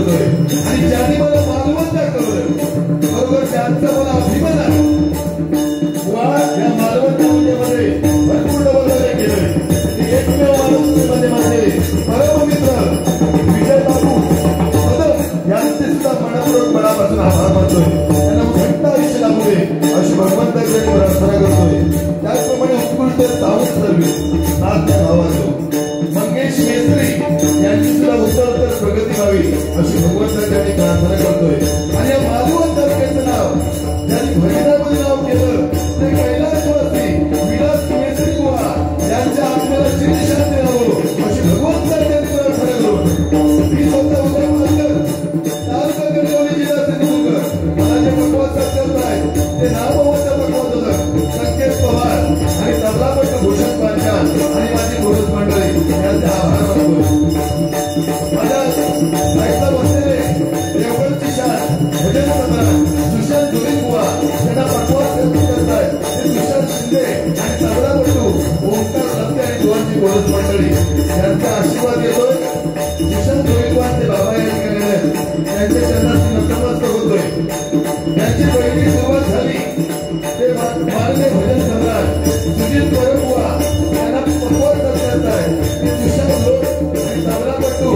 करतोय आणि ज्यांनी मला मालवण दाखवलं बरोबर त्यांचा मला अभिमान आहे. या मालवण मध्ये भरपूर डबल केलंय. एकमेव माणूस मध्ये माझे परममित्र विजय बाबू यांचे सुद्धा मनपूर्वक मनापासून आभार मानतोय. त्यांना घट्ट आयुष्य लाभू दे अशी भगवंताकडे प्रार्थना करतोय. त्याचप्रमाणे उत्कृष्ट सावंत सर्व्हिस नाथच्या भावाचो मंगेश मेस्त्री यांची सुद्धा उत्तरोत्तर प्रगती व्हावी अशी भगवंताकडे प्रार्थना करतोय. आणि या मालवण तालुक्याचं नाव ज्यांनी भजनामध्ये नाव केलं ते कैलासवासी विलास मेस्त्री बुवा यांच्या आत्म्याला चिरशांती राहो अशी भगवंताकडे प्रार्थना करतो. मी स्वतः उदयमानकर तालुका गडचिरोली जिल्हा सिंधुदुर्ग मला जे पकवान करत आहे ते नामवंत पकवान होतं संकेत पवार आणि तबलापट्ट भूषण पांचाल आणि माझी पुरुष मंडळी यांचा आभार मानतो. माझ्या साईडला बसलेले देवगडची शान भजन सम्राट सुशांत बुवा यांना पकवान करत आहेत ते सुशांत शिंदे आणि तबलापट्टू ओंकार लंके आणि दोनची पुरुष मंडळी यांचा आशीर्वाद घेतोय. सुशांत बुवांचे बाबा यांनी त्यांच्या चरणात नतमस्तक होतोय. त्यांची पहिली सुरुवात झाली ते माननीय भजन सम्राट सुजित बुवा यांना पकवान करत आहेत ते सुशांत लोक आणि तबलापट्टू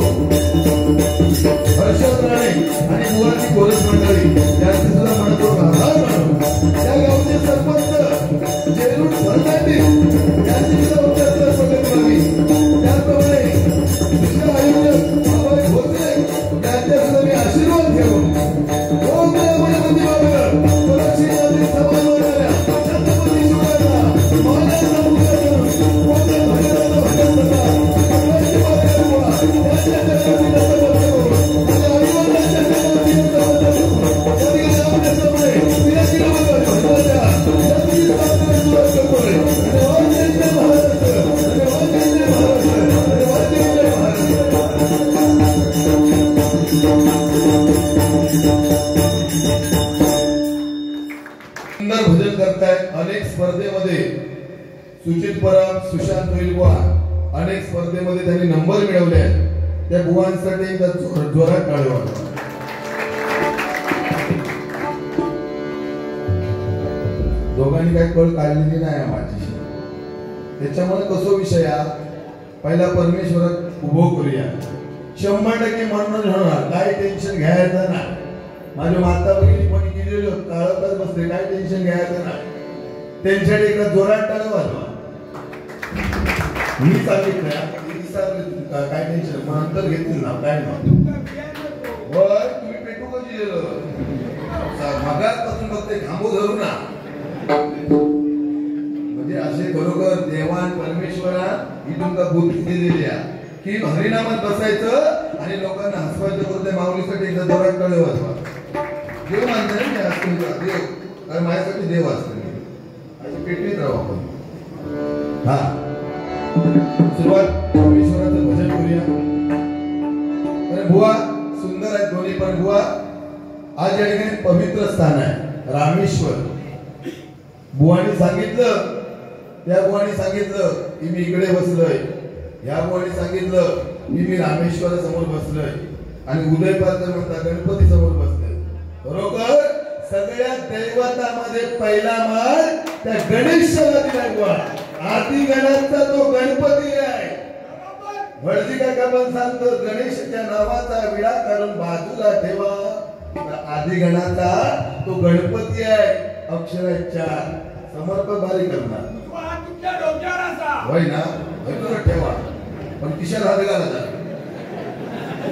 हर्षद राणे आणि बुवांची पुरुष मंडळी यांचे सुद्धा मनपूर्वक आभार मानतो. त्या गावचे सरपंच जेरूड फर्नांडिस यांची सुद्धा उत्तर प्रगती व्हावी. त्याचप्रमाणे दुसरे आयुक्त अभय भोसले यांच्या सुद्धा मी आशीर्वाद घेऊन ओम गणपती बाबा पक्षीमध्ये समान होणाऱ्या छत्रपती शिवरायांना महाराजांना पूजा करून कोणत्या भजनाचा भजन करता भगवानची बाबा बुवा यांच्या चरणाची नतमस्तक करून आणि अभिमानाच्या चरणाची नतमस्तक करून कधी आपल्या समोर विराजी नमस्कार भगवानच्या जगती स्थापना सुरुवात करतोय. धन्यवाद जय महाराष्ट्र, धन्यवाद जय महाराष्ट्र, धन्यवाद जय महाराष्ट्र. सुंदर भजन करतायत. अनेक स्पर्धेमध्ये सुचित परब सुशांत बुवा अनेक स्पर्धेमध्ये त्यांनी नंबर मिळवले. त्या बुवांसाठी एकदा जोरात टाळी वाजवा. दोघांनी काही कळ काढलेली नाही माझी. त्याच्यामुळे कसो विषय पहिला परमेश्वरात उभो करूया 100% म्हणून होणार. काय टेन्शन घ्यायचं नाही. माझ्या माता भगिनी कोणी केलेली काळात बसले काय टेन्शन घ्यायचं नाही. त्यांच्याकडे एकदा जोरात टाळी वाजवा. मी सांगितलं काय टेन्शन मग नंतर घेतील ना काय नाही. तुम्ही पेटू कशी मगापासून बघते थांबू धरू ना. म्हणजे असे बरोबर देवान परमेश्वरा ही तुमका बुद्धी दिलेली आहे की हरिनामात बसायचं आणि लोकांना हसवायचं करून त्या माऊलीसाठी एकदा जोरात टाळी वाजवा. देव मानते ना देव कारण माझ्यासाठी देव असतो. अशी पेटवीत राहू आपण. हा सुरुवात परमेश्वराचं भजन करूया. बुवा सुंदर आहेत दोन्ही पण बुवा आज या ठिकाणी पवित्र स्थान आहे रामेश्वर. बुवानी सांगितलं त्या बुवानी सांगितलं की मी इकडे बसलोय. या बुवानी सांगितलं की मी रामेश्वर समोर बसलोय आणि उदय पात्र म्हणता गणपती समोर बसलोय. बरोबर सगळ्या दैवतामध्ये पहिला मान त्या गणेशाला दिलाय बुवा. आदी गणाचा तो गणपती आहे. वळजी काका पण सांगतो गणेशच्या नावाचा विडा काढून बाजूला ठेवा. आदी गणाचा तो गणपती आहे. अक्षराच्या समर्पण बारी करणार होय ना तुला ठेवा पण किशाला हात घाला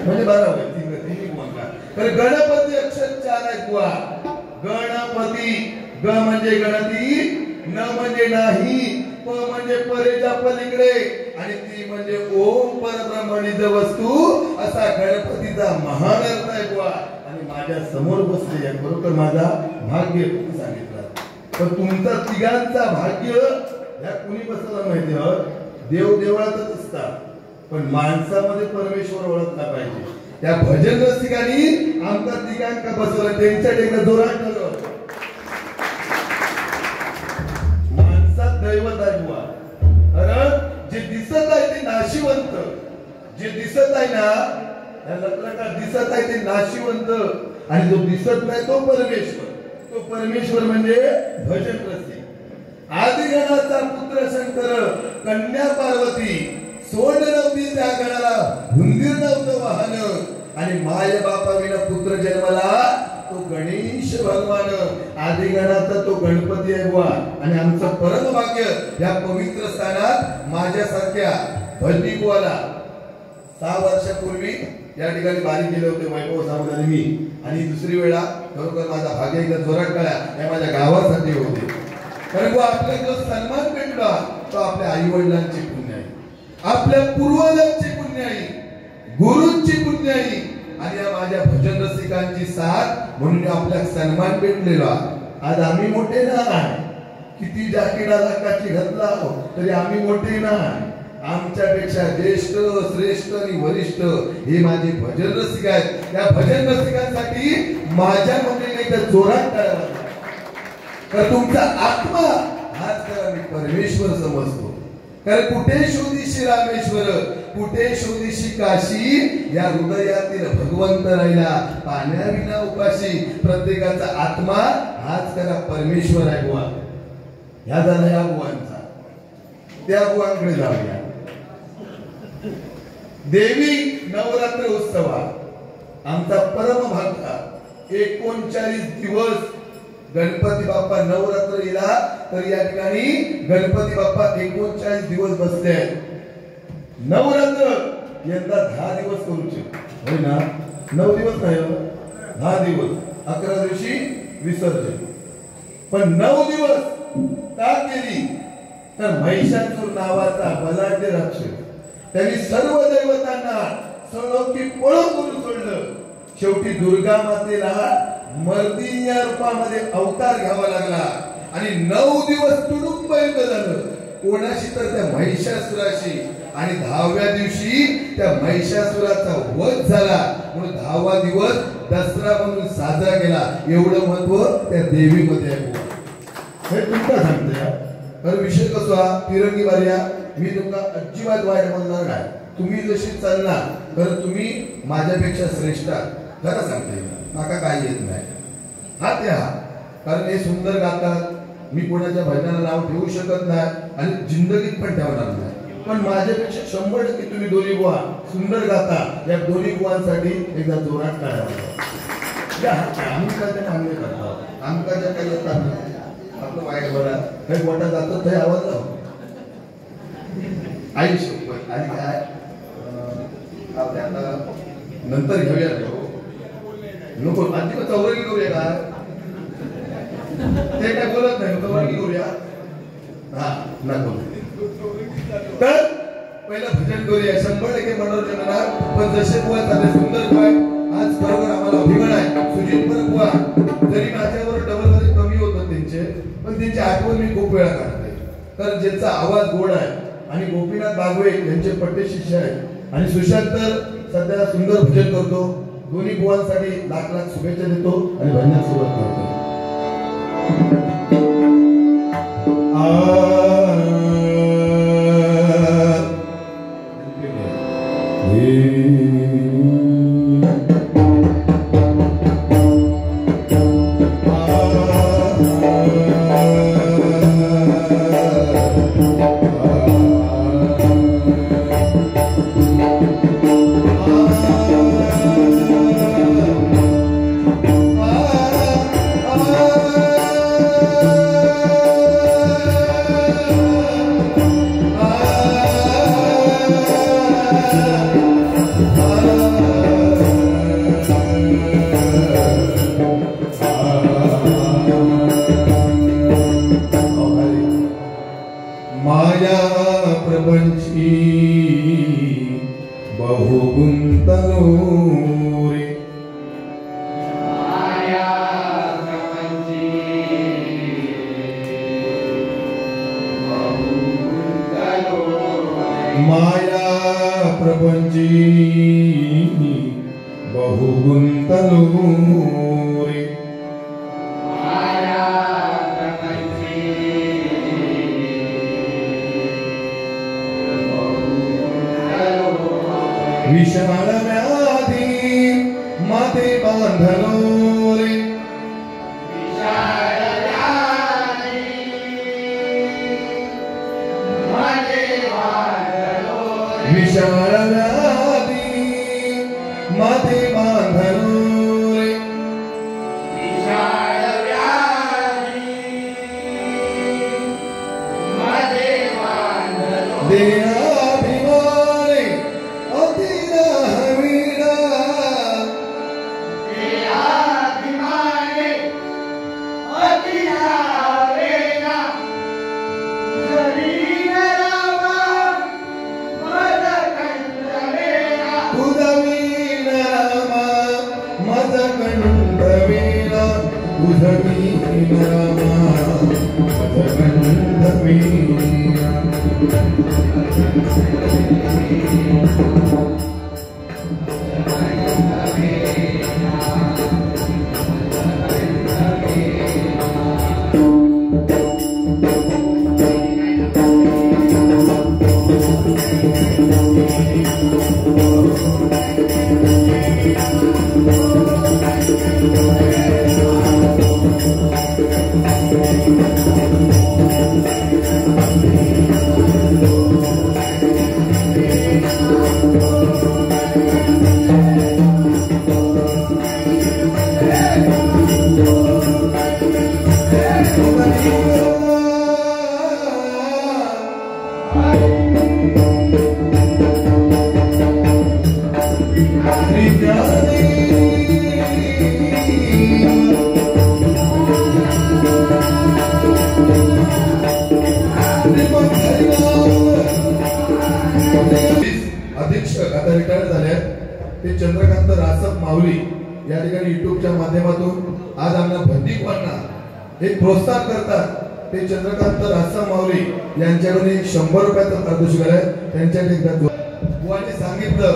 म्हणजे बारा होय. गणपती अक्षर 4 आहेत बुवा. गणपती ग म्हणजे गणती, न म्हणजे नाही, प म्हणजे परेच्या पलीकडे आणि ती म्हणजे ओम परब्रह्मणीच वस्तू असा गणपतीचा महान अर्थ आहे बुवा. आणि माझ्या समोर बसले या बरोबर माझा भाग्य सांगितलं. पण तुमचा तिघांचा भाग्य या कुणी बसला माहिती आहे. देव देवळातच असतात पण माणसामध्ये परमेश्वर ओळखला पाहिजे. त्या भजन रसिकांनी आमचा तिघांका बसवलं त्यांच्या टेकला जोरात ठरवलं. माणसात दैवत आहे बुवा. कारण जे दिसत आहे ते नाशिवंत, जे दिसत आहे ना या लखलखा दिसत आहे ते नाशिवंत, आणि जो दिसत नाही तो परमेश्वर. तो परमेश्वर म्हणजे भजन रसिक. आदिगणाचा पुत्र शंकर, कन्या पार्वती, सोड नव्हती त्या गणाला, हुंदीर नव्हतं वाहन, आणि माय बापाविना पुत्र जन्मला तो गणेश भगवान. आदिगणाचा तो गणपती आहे बुवा. आणि आमचं परम भाग्य या पवित्र स्थानात माझ्यासारख्या भजनी बुवाला 6 वर्षापूर्वी या ठिकाणी बारी गेले होते वैभव सावंत मी. आणि दुसरी वेळा खरोखर माझा भाग्य एकदा जोरात कळा, या माझ्या गावासाठी होते. कारण आपला जो सन्मान भेटला तो आपल्या आई वडिलांची पुण्य आहे, आपल्या पूर्वजांची पुण्य आहे, गुरूंची पुण्य आहे, आणि या माझ्या भजन रसिकांची साथ म्हणून आपल्या सन्मान भेटलेला. आज आम्ही मोठे नाही, किती जाकीडा लाखाची घातला तरी आम्ही मोठे नाही. आमच्यापेक्षा ज्येष्ठ, श्रेष्ठ आणि वरिष्ठ हे माझे भजन रसिक आहेत. या भजन रसिकांसाठी माझ्या मध्ये नाही तर जोरात करायला, तर तुमचा आत्मा हाच करा मी परमेश्वर समजतो. कारण कुठे शोधीशी रामेश्वर, कुठे शोधीशी काशी, या हृदयातील भगवंत राहिला पाण्याविना उपाशी. प्रत्येकाचा आत्मा हाच करा परमेश्वर आहे बुवा. ह्या झाला या बुवांचा. त्या बुवांकडे जाऊया. देवी नवरात्र उत्सवात आमचा परम भक्त 39 दिवस गणपती बाप्पा नवरात्र येला, तर या ठिकाणी गणपती बाप्पा 39 दिवस बसले आहेत. नवरात्र यंदा 10 दिवस करूचे होय ना. 9 दिवस नाही, 10 दिवस. 11 दिवशी विसर्जन. पण 9 दिवस का केली, तर महिषासूर नावाचा बलाढ्य राक्षस त्यांनी सर्व देवतांना सळोकी पळो करून सोडलं. शेवटी दुर्गा मातेला मर्दी या रूपामध्ये अवतार घ्यावा लागला, आणि 9 दिवस तुडुंब युद्ध झालं. कोणाशी तर त्या महिषासुराशी. आणि 10व्या दिवशी त्या महिषासुराचा वध झाला, म्हणून 10वा दिवस दसरा म्हणून साजरा केला. एवढं महत्व त्या देवीमध्ये आहे. हे तुमका सांगते. तर विषय कसा तिरंगी वाऱ्या, मी तुमका अजिबात वाईट म्हणणार नाही. तुम्ही जशी चालणार तर तुम्ही माझ्यापेक्षा श्रेष्ठ आहात. खरं सांगते, माका काय येत नाही. हा ते हा, कारण हे सुंदर गातात. मी कोणाच्या भजनाला नाव ठेवू शकत नाही आणि जिंदगीत पण ठेवणार नाही. पण माझ्यापेक्षा 100% तुम्ही दोन्ही बुवा सुंदर गाता. या दोन्ही बुवांसाठी एकदा जोरात काढा. आम्ही काय ते मान्य करतो, आमका ज्या काही येतात आपलं वाईट बरा काही मोठा जातो ते आवाज लाव. आई शपथ. आणि काय आता नंतर घेऊया नको, अजिबात चौरंगी करूया का, ते काय बोलत नाही. चौरंगी करूया हा नको. तर पहिलं भजन करूया. 100% मनोरंजन होणार. पण जसे बुवा चालले सुंदर बुवा आज बरोबर आम्हाला अभिमान आहे. सुजित पर बुवा जरी माझ्यावर डबल मध्ये कमी होतं त्यांचे, पण त्यांची आठवण मी खूप वेळा काढते. तर ज्यांचा आवाज गोड आहे आणि गोपीनाथ बागवे यांचे पट्टे शिष्य आहेत. आणि सुशांत तर सध्या सुंदर भजन करतो. दोन्ही बुवांसाठी लाख लाख शुभेच्छा देतो आणि भजनात सुरुवात करतो. विषाण व्याधी माथे बांधलो रे विशाल व्याधी माथे बांधलो रे विशाल व्याधी माथे बांधलो देहाभिमाने अतिरा हवीरा देहाभिमाने अतिरा हवीरा शरीर रामा मद कंदवेरा उदवीन रामा मद कंदवेरा उदवीन रामा मद कंदवेरा अधीक्षक आता रिटायर झाले ते चंद्रकांत रासप माऊली या ठिकाणी युट्यूबच्या माध्यमातून आज आम्हाला बंदीवांना एक प्रोत्साहन करतात. ते चंद्रकांत रासप माऊली यांच्याकडे 100 रुपयाचं पारितोषिक आहे. त्यांच्याकडे बुवाने सांगितलं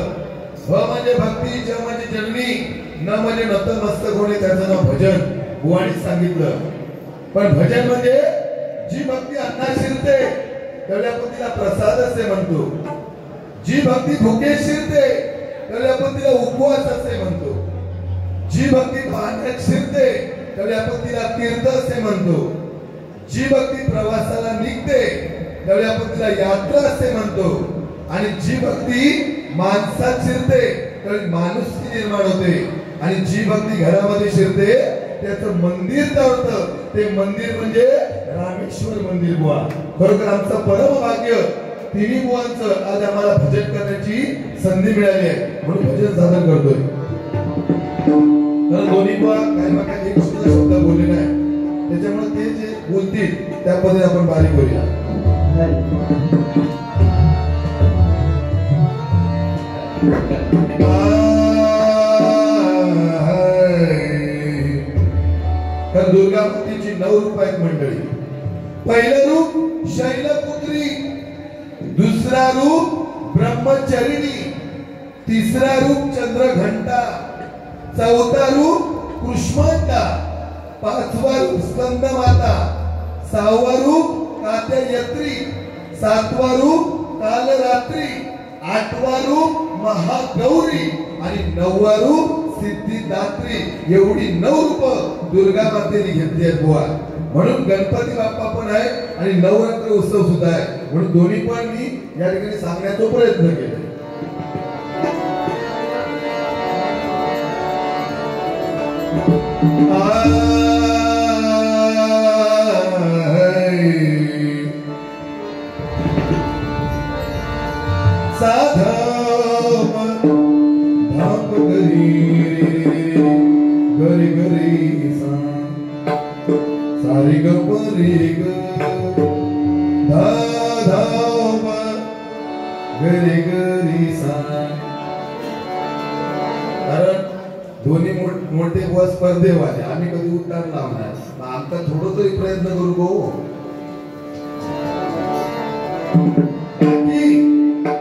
ह म्हणजे भक्ती, ज म्हणजे जननी, न म्हणजे नतमस्तक होणे, त्याचं नाव भजन. बुवाने सांगितलं. पण भजन म्हणजे जी भक्ती अन्नात शिरते त्यावेळी आपण तिला प्रसाद असे म्हणतो. जी भक्ती भुकेत शिरते त्यावेळी आपण तिला उपवास असे म्हणतो. जी भक्ती पाण्यात शिरते त्यावेळी आपण तिला तीर्थ असे म्हणतो. जी भक्ती प्रवासाला निघते त्यावेळी आपण तिला यात्रा असे म्हणतो. आणि जी भक्ती माणसात शिरते त्यावेळी माणुसकी निर्माण होते. आणि जी भक्ती घरामध्ये शिरते त्याचं मंदिर तळतं. ते मंदिर म्हणजे रामेश्वर मंदिर. बुवा खरोखर आमचं परम भाग्य तिन्ही बुवांचं आज आम्हाला भजन करण्याची संधी मिळाली आहे म्हणून भजन सादर करतोय. तर दोन्ही बुवा काही एक सुद्धा शब्द बोलले नाही, त्याच्यामुळे ते जे बोलतील त्या पद्धतीने आपण बारीक करूया. तर दुर्गा मातेची 9 रूप आहेत मंडळी. पहिलं रूप शैलपुत्री, दुसरा रूप ब्रह्मचरिणी, तिसरा रूप चंद्रघंटा, चौथा रूप कृष्मांडा, पाचवा रूप स्कंदमाता, सहावा रूप कात्यायत्री, सातवा रूप कालरात्री, आठवा रूप महागौरी आणि 9वा रूप सिद्धिदात्री. एवढी 9 रूप दुर्गा मातेने घेतली आहेत बुवा. म्हणून गणपती बाप्पा पण आहे आणि नवरात्र उत्सव सुद्धा आहे. म्हणून दोन्ही पण मी या ठिकाणी सांगण्याचा प्रयत्न केला. साधव धाम गरी गरी सारी गरी ग धा धाम गरी गरी सा. कारण दोन्ही मोठे बुवा स्पर्धेवाले, आम्ही कधी उतार लावणार, आमचा थोडं तरी प्रयत्न करू भाऊ.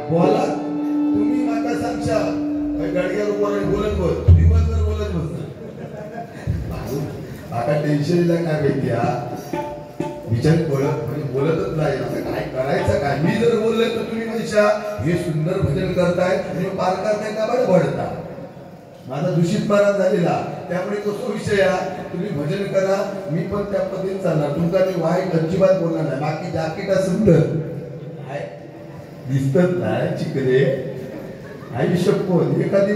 बोला तुम्ही माका सांगशा गाडीवर बोलत बस, दिवसभर बोलत बस. आता टेन्शनला काय माहिती विचार बोलतच नाही. असं काय करायचं काय? मी जर बोललो तर तुम्ही म्हणशा हे सुंदर भजन करताय, तुम्ही पार करताय का बरं भडता. माझा दूषित मारण झालेला, त्यामुळे तो विषय तुम्ही भजन करा, मी पण त्या पद्धतीने चालणार, तुमचा मी वाईट अजिबात बोलणार नाही. बाकी जाकीट असेल तर दिसत नाही चिकले आई शपथ. एखादी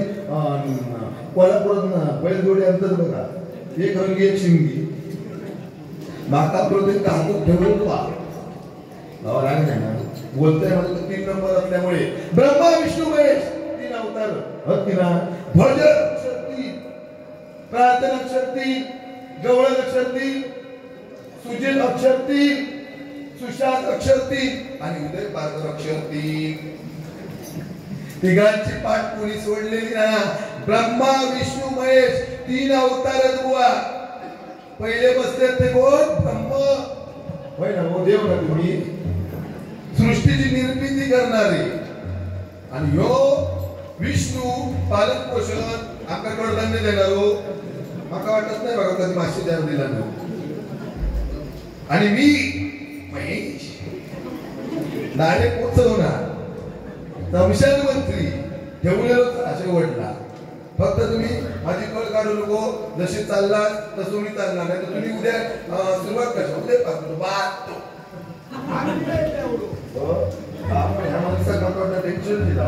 कोल्हापुरात बैलजोडी अंतर बघा, एक रंगी एक शिंगी, माका प्रत्येक हातून ठेवून बोलतोय म्हणजे 3 नंबर असल्यामुळे ब्रह्मा विष्णू महेश 3 अवतार हत्तीना भजन शक्ती, प्रार्थना शक्ती, गवळण शक्ती, सुजिल अक्षरती, सुशांत अक्षरती आणि उदय पारकर अक्षरती. तिघांची पाठ कोणी सोडलेली ना. ब्रह्मा विष्णू महेश 3 अवतार बुवा. पहिले बसले ते कोण? ब्रह्म होय ना, हो देव ना तुम्ही, सृष्टीची निर्मिती करणारे, आणि यो विष्णू पालन पोषण आमका कडधान्य देणारो. माका वाटत नाही बघा कधी मासे द्यायला दिला नाही. आणि मी महेश नाणे पोचवणार संशय मंत्री ठेवलेलो असे वडला. फक्त तुम्ही माझी कळ काढू नको, जशी चालला तसं मी चालणार नाही. तर तुम्ही उद्या सुरुवात कशा उद्या टेन्शन दिला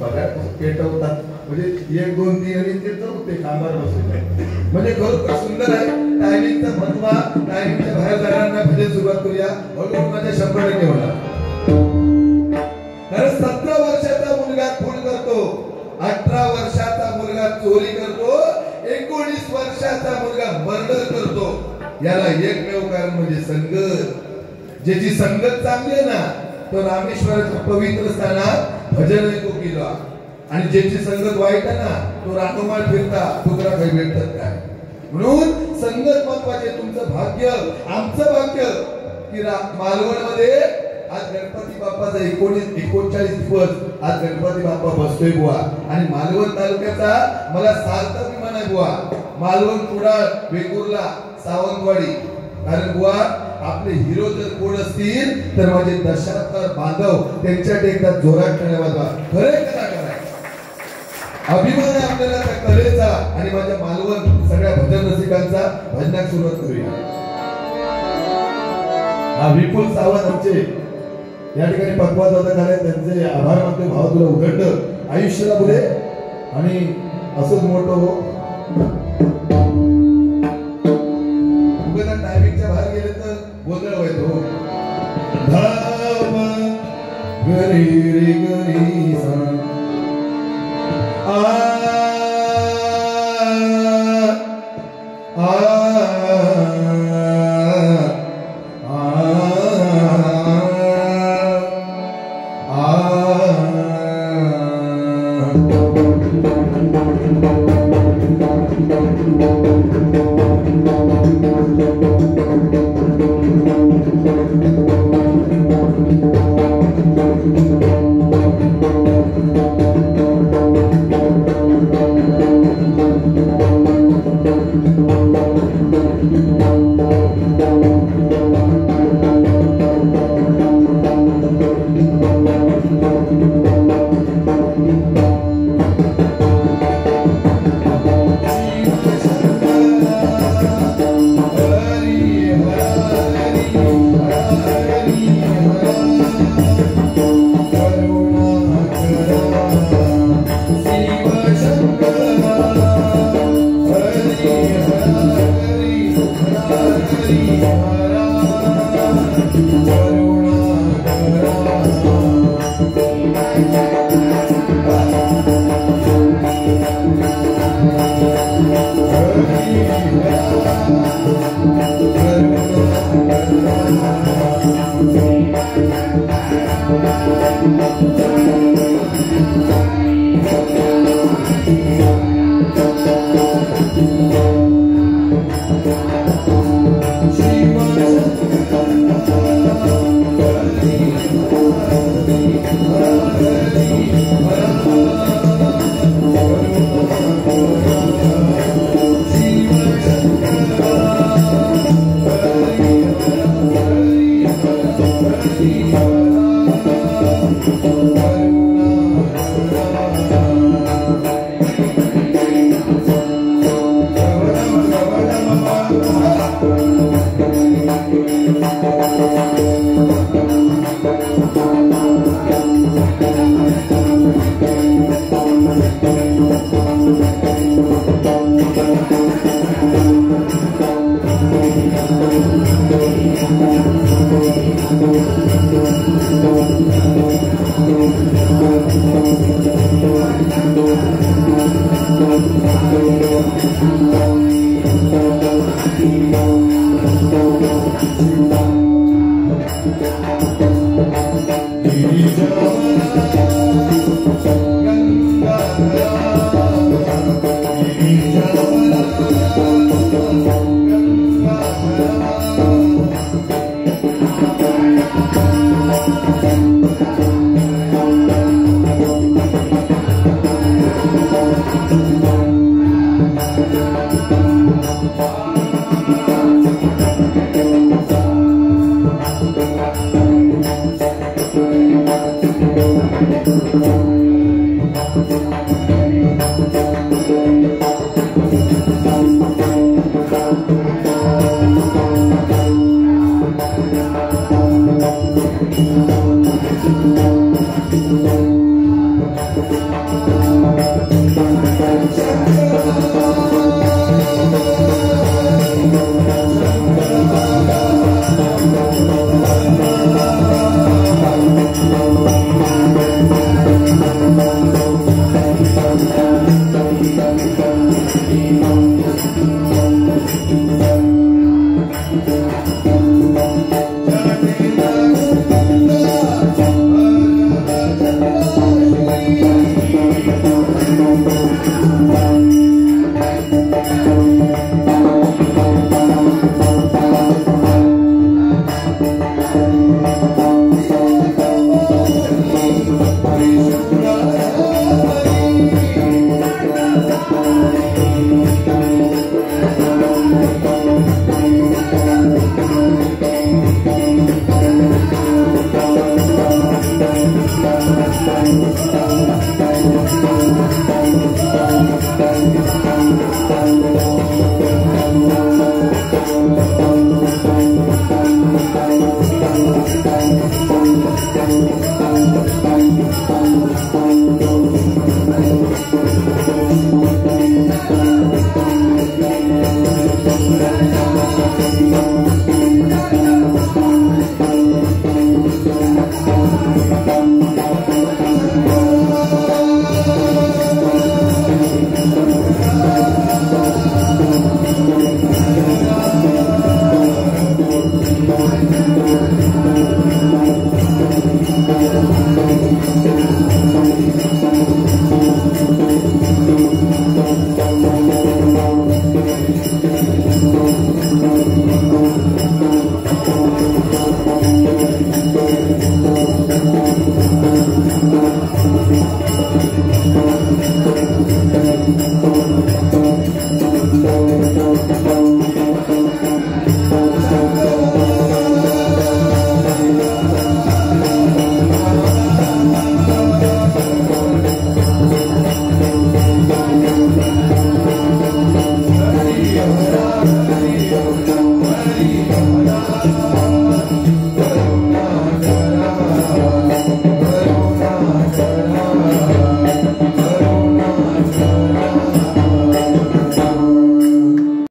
बघा पेटवतात म्हणजे 1 2 3 आणि ते चौथे कामावर बसून म्हणजे खरोखर सुंदर आहे. टायमिंगचा महत्व, टायमिंगच्या बाहेर जाणाऱ्यांना भजन सुरुवात करूया. हळूहळू माझ्या 100% होणार. कारण 17 वर्षाचा मुलगा खून करतो, 18 वर्षाचा मुलगा चोरी करतो, 19 वर्षाचा मुलगा मर्डर करतो. याला एकमेव कारण म्हणजे संगत. ज्याची संगत चांगली आहे ना, तो रामेश्वराच्या पवित्र स्थानात भजन ऐकू केला. आणि ज्याची संगत वाईट आहे ना, तो रानोमाळ फिरता तुकरा काही भेटत काय. म्हणून संगत महत्वाचे. तुमचं भाग्य, आमचं भाग्य की मालवण मध्ये आज गणपती बाप्पाचा 39 दिवस आज गणपती बाप्पा बसतोय बुवा. आणि मालवण तालुक्याचा मला सार्थ अभिमान आहे बुवा. मालवण, कुडाळ, वेंगुर्ला, सावंतवाडी. कारण बुवा आपले हिरो जर कोण असतील तर माझे दशावतार बांधव त्यांच्याकडे एकदा जोरात टाळ्या वाजवा. खरे कलाकार आहे, अभिमान आहे आपल्याला त्या कलेचा. आणि माझ्या मालवण सगळ्या भजन रसिकांचा भजनाक सुरुवात करूया. हा विपुल सावंत आमचे या ठिकाणी पक्वाद होता झाले, त्यांचे आभार मानतो. भाव तुला उघड आयुष्याला पुढे आणि असंच मोठं हो. टायमिंगच्या बाहेर गेले तर गोंधळ व्हायचो. धाव घरी रे घरी सा आ Thank you.